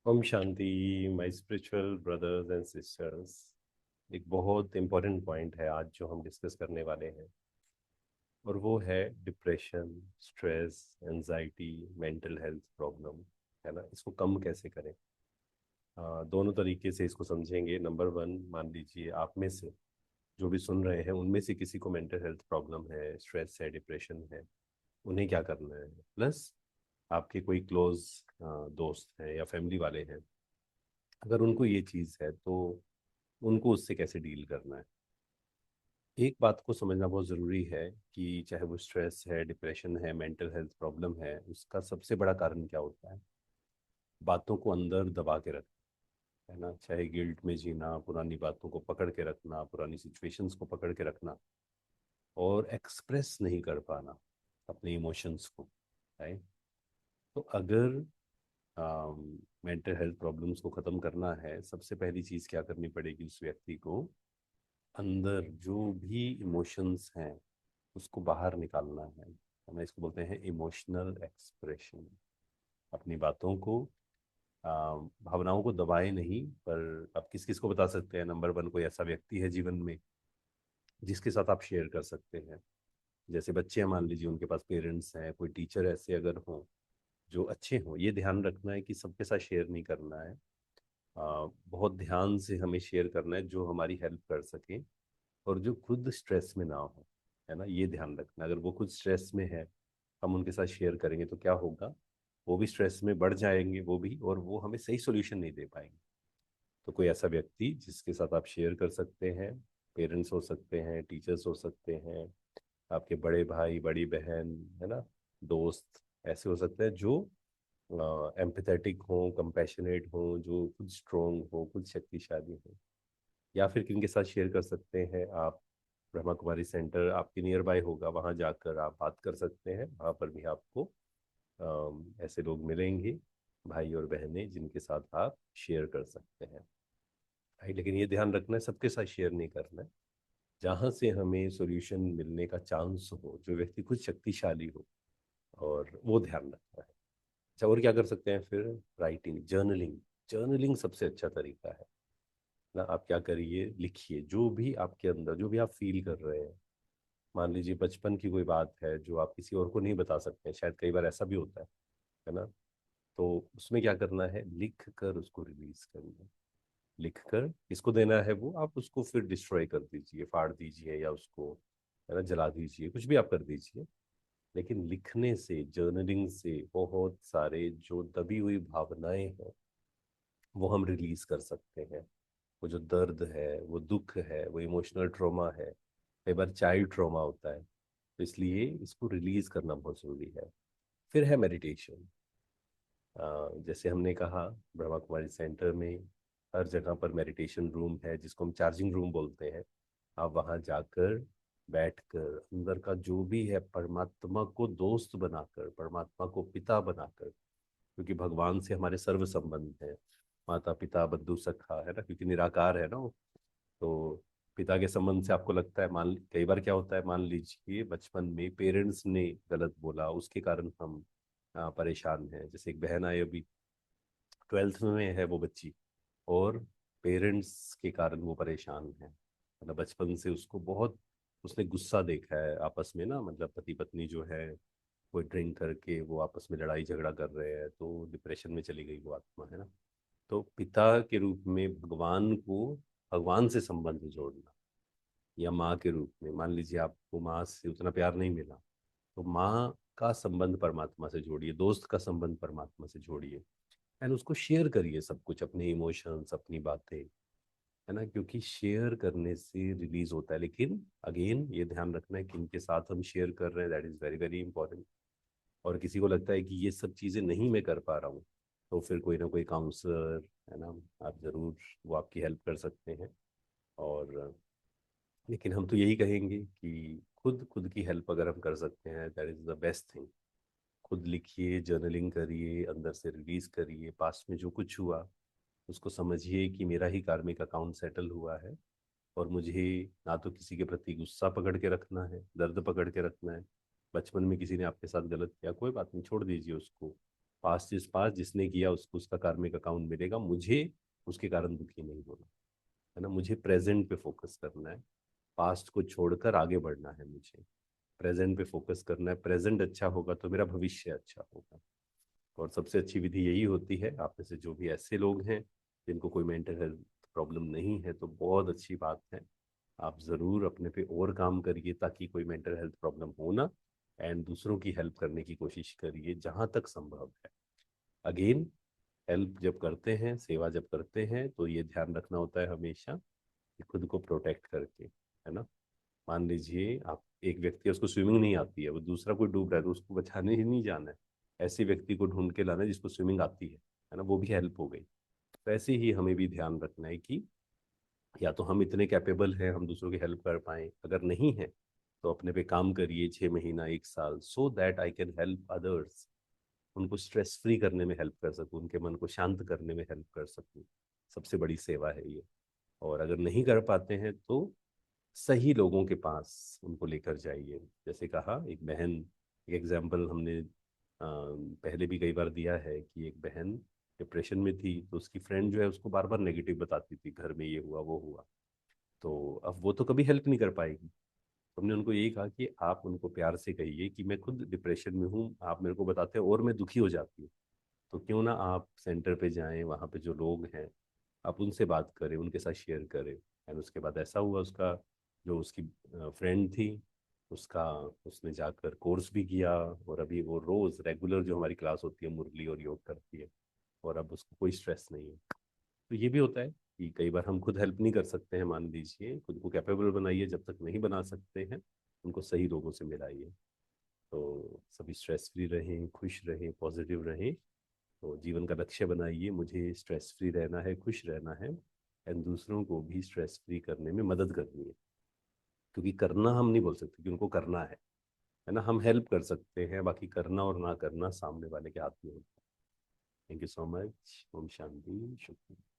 ओम शांति। My spiritual brothers and sisters, एक बहुत इम्पोर्टेंट पॉइंट है आज जो हम डिस्कस करने वाले हैं, और वो है depression, stress, anxiety, mental health problem. है ना, इसको कम कैसे करें। दोनों तरीके से इसको समझेंगे। नंबर वन, मान लीजिए आप में से जो भी सुन रहे हैं उनमें से किसी को मेंटल हेल्थ प्रॉब्लम है, स्ट्रेस है, डिप्रेशन है, उन्हें क्या करना है। प्लस आपके कोई क्लोज दोस्त हैं या फैमिली वाले हैं, अगर उनको ये चीज़ है तो उनको उससे कैसे डील करना है। एक बात को समझना बहुत ज़रूरी है कि चाहे वो स्ट्रेस है, डिप्रेशन है, मेंटल हेल्थ प्रॉब्लम है, उसका सबसे बड़ा कारण क्या होता है। बातों को अंदर दबा के रखना। है ना, चाहे गिल्ट में जीना, पुरानी बातों को पकड़ के रखना, पुरानी सिचुएशंस को पकड़ के रखना, और एक्सप्रेस नहीं कर पाना अपने इमोशंस को। राइट। तो अगर मेंटल हेल्थ प्रॉब्लम्स को ख़त्म करना है, सबसे पहली चीज़ क्या करनी पड़ेगी उस व्यक्ति को, अंदर जो भी इमोशंस हैं उसको बाहर निकालना है। हमें इसको बोलते हैं इमोशनल एक्सप्रेशन। अपनी बातों को, भावनाओं को दबाए नहीं। पर आप किस किस को बता सकते हैं। नंबर वन, कोई ऐसा व्यक्ति है जीवन में जिसके साथ आप शेयर कर सकते हैं। जैसे बच्चे हैं, मान लीजिए उनके पास पेरेंट्स हैं, कोई टीचर ऐसे अगर हों जो अच्छे हों। ये ध्यान रखना है कि सबके साथ शेयर नहीं करना है। बहुत ध्यान से हमें शेयर करना है जो हमारी हेल्प कर सके और जो खुद स्ट्रेस में ना हो। है ना, ये ध्यान रखना। अगर वो खुद स्ट्रेस में है, हम उनके साथ शेयर करेंगे तो क्या होगा, वो भी स्ट्रेस में बढ़ जाएंगे वो भी, और वो हमें सही सॉल्यूशन नहीं दे पाएंगे। तो कोई ऐसा व्यक्ति जिसके साथ आप शेयर कर सकते हैं, पेरेंट्स हो सकते हैं, टीचर्स हो सकते हैं, आपके बड़े भाई बड़ी बहन, है ना, दोस्त, ऐसे हो सकते हैं जो एम्पैथेटिक हो, कंपैशनेट हो, जो खुद स्ट्रोंग हो, खुद शक्तिशाली हो। या फिर किन के साथ शेयर कर सकते हैं आप, ब्रह्मा कुमारी सेंटर आपके नियर बाय होगा, वहाँ जाकर आप बात कर सकते हैं। वहाँ पर भी आपको ऐसे लोग मिलेंगे, भाई और बहनें, जिनके साथ आप शेयर कर सकते हैं। भाई, लेकिन ये ध्यान रखना है सबके साथ शेयर नहीं करना है। जहाँ से हमें सॉल्यूशन मिलने का चांस हो, जो व्यक्ति खुद शक्तिशाली हो, और वो ध्यान रखना है। अच्छा, और क्या कर सकते हैं फिर। Writing, journaling. जर्नलिंग सबसे अच्छा तरीका है ना। आप क्या करिए, लिखिए जो भी आपके अंदर, जो भी आप फील कर रहे हैं। मान लीजिए बचपन की कोई बात है जो आप किसी और को नहीं बता सकते हैं, शायद कई बार ऐसा भी होता है ना। तो उसमें क्या करना है, लिख कर उसको रिलीज करना है। लिख कर किसको देना है, वो आप उसको फिर डिस्ट्रॉय कर दीजिए, फाड़ दीजिए, या उसको, है ना, जला दीजिए, कुछ भी आप कर दीजिए। लेकिन लिखने से, जर्नलिंग से बहुत सारे जो दबी हुई भावनाएं हैं वो हम रिलीज कर सकते हैं। वो जो दर्द है, वो दुख है, वो इमोशनल ट्रॉमा है, कई बार चाइल्ड ट्रॉमा होता है। तो इसलिए इसको रिलीज करना बहुत जरूरी है। फिर है मेडिटेशन। जैसे हमने कहा, ब्रह्मा कुमारी सेंटर में हर जगह पर मेडिटेशन रूम है, जिसको हम चार्जिंग रूम बोलते हैं। आप वहाँ जाकर बैठकर अंदर का जो भी है, परमात्मा को दोस्त बनाकर, परमात्मा को पिता बनाकर, क्योंकि भगवान से हमारे सर्व संबंध हैं, माता पिता बंधु सखा, है ना, क्योंकि निराकार है ना वो। तो पिता के संबंध से आपको लगता है, मान कई बार क्या होता है, मान लीजिए बचपन में पेरेंट्स ने गलत बोला, उसके कारण हम परेशान हैं। जैसे एक बहन आई अभी, 12th में है वो बच्ची, और पेरेंट्स के कारण वो परेशान है। मतलब बचपन से उसको बहुत, उसने गुस्सा देखा है आपस में ना, मतलब पति पत्नी जो है वो ड्रिंक करके वो आपस में लड़ाई झगड़ा कर रहे हैं, तो डिप्रेशन में चली गई वो आत्मा, है ना। तो पिता के रूप में भगवान को, भगवान से संबंध जोड़ना, या माँ के रूप में, मान लीजिए आपको माँ से उतना प्यार नहीं मिला, तो माँ का संबंध परमात्मा से जोड़िए, दोस्त का संबंध परमात्मा से जोड़िए, एंड उसको शेयर करिए सब कुछ, अपने इमोशंस, अपनी बातें। है ना, क्योंकि शेयर करने से रिलीज होता है। लेकिन अगेन ये ध्यान रखना है कि इनके साथ हम शेयर कर रहे हैं, that is very very important. और किसी को लगता है कि ये सब चीज़ें नहीं मैं कर पा रहा हूँ, तो फिर कोई ना कोई काउंसलर, है ना, आप ज़रूर, वो आपकी हेल्प कर सकते हैं। और लेकिन हम तो यही कहेंगे कि खुद खुद की हेल्प अगर हम कर सकते हैं, that is the best thing. खुद लिखिए, जर्नलिंग करिए, अंदर से रिलीज करिए, पास्ट में जो कुछ हुआ उसको समझिए कि मेरा ही कार्मिक अकाउंट सेटल हुआ है, और मुझे ना तो किसी के प्रति गुस्सा पकड़ के रखना है, दर्द पकड़ के रखना है। बचपन में किसी ने आपके साथ गलत किया, कोई बात नहीं, छोड़ दीजिए उसको। पास्ट इज पास्ट, जिसने किया उसको उसका कार्मिक अकाउंट मिलेगा, मुझे उसके कारण दुखी नहीं होना है ना। मुझे प्रेजेंट पे फोकस करना है, पास्ट को छोड़कर आगे बढ़ना है, मुझे प्रेजेंट पे फोकस करना है। प्रेजेंट अच्छा होगा तो मेरा भविष्य अच्छा होगा। और सबसे अच्छी विधि यही होती है, आप में से जो भी ऐसे लोग हैं जिनको कोई मेंटल हेल्थ प्रॉब्लम नहीं है, तो बहुत अच्छी बात है, आप ज़रूर अपने पे और काम करिए ताकि कोई मेंटल हेल्थ प्रॉब्लम हो ना। एंड दूसरों की हेल्प करने की कोशिश करिए जहाँ तक संभव है। अगेन, हेल्प जब करते हैं, सेवा जब करते हैं, तो ये ध्यान रखना होता है हमेशा कि खुद को प्रोटेक्ट करके, है ना। मान लीजिए आप, एक व्यक्ति है उसको स्विमिंग नहीं आती है, वो दूसरा कोई डूब रहा है तो उसको बचाने ही नहीं जाना है, ऐसे व्यक्ति को ढूंढ के लाना है जिसको स्विमिंग आती है ना, वो भी हेल्प हो गई। तो ऐसे ही हमें भी ध्यान रखना है कि या तो हम इतने कैपेबल हैं हम दूसरों की हेल्प कर पाए, अगर नहीं है तो अपने पे काम करिए 6 महीना 1 साल, so that I can help others, उनको स्ट्रेस फ्री करने में हेल्प कर सकूं, उनके मन को शांत करने में हेल्प कर सकूं। सबसे बड़ी सेवा है ये। और अगर नहीं कर पाते हैं तो सही लोगों के पास उनको लेकर जाइए। जैसे कहा, एक बहन, एक एग्जाम्पल हमने पहले भी कई बार दिया है कि एक बहन डिप्रेशन में थी, तो उसकी फ्रेंड जो है उसको बार बार नेगेटिव बताती थी, घर में ये हुआ वो हुआ। तो अब वो तो कभी हेल्प नहीं कर पाएगी। हमने उनको यही कहा कि आप उनको प्यार से कहिए कि मैं खुद डिप्रेशन में हूँ, आप मेरे को बताते हैं और मैं दुखी हो जाती हूँ, तो क्यों ना आप सेंटर पे जाएं, वहाँ पे जो लोग हैं आप उनसे बात करें, उनके साथ शेयर करें। एंड उसके बाद ऐसा हुआ, उसका जो उसकी फ्रेंड थी, उसका उसने जाकर कोर्स भी किया, और अभी वो रोज़ रेगुलर जो हमारी क्लास होती है मुरली और योग करती है, और अब उसको कोई स्ट्रेस नहीं है। तो ये भी होता है कि कई बार हम खुद हेल्प नहीं कर सकते हैं, मान लीजिए खुद को कैपेबल बनाइए, जब तक नहीं बना सकते हैं उनको सही लोगों से मिलाइए। तो सभी स्ट्रेस फ्री रहें, खुश रहें, पॉजिटिव रहें। तो जीवन का लक्ष्य बनाइए, मुझे स्ट्रेस फ्री रहना है, खुश रहना है, एंड दूसरों को भी स्ट्रेस फ्री करने में मदद करनी है। क्योंकि करना हम नहीं बोल सकते कि उनको करना है ना, हम हेल्प कर सकते हैं, बाकी करना और ना करना सामने वाले के हाथ में होता है। Thank you so much. ओम शांति, शुक्रिया।